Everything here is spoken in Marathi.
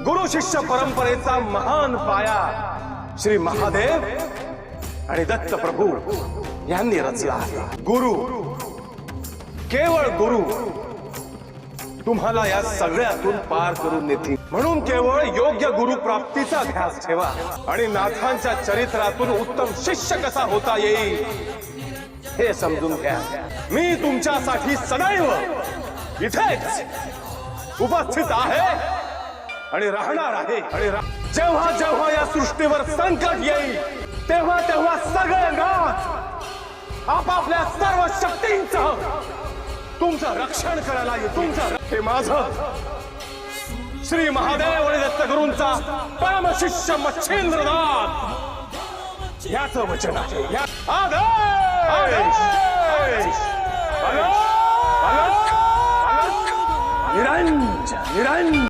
गुरु शिष्य परंपरेचा महान पाया श्री महादेव आणि दत्त प्रभू यांनी रचला आहे। गुरु, केवळ गुरु तुम्हाला या सगळ्यातून पार करून नेतील। म्हणून केवळ योग्य गुरु प्राप्तीचा ध्यास ठेवा आणि नाथांच्या चरित्रातून उत्तम शिष्य कसा होता येईल हे समजून घ्या। मी तुमच्यासाठी सदैव इथेच उपस्थित आहे आणि राहणार आहे। आणि जेव्हा जेव्हा या सृष्टीवर संकट येईल तेव्हा तेव्हा सगळे नाथ आपापल्या सर्व शक्तींसह तुमचं रक्षण करायला येईल। तुमचं हे माझं श्री महादेव आणि दत्तगुरूंचा परमशिष्य मच्छिंद्रनाथ याचं वचन आहे। निरंजन निरंजन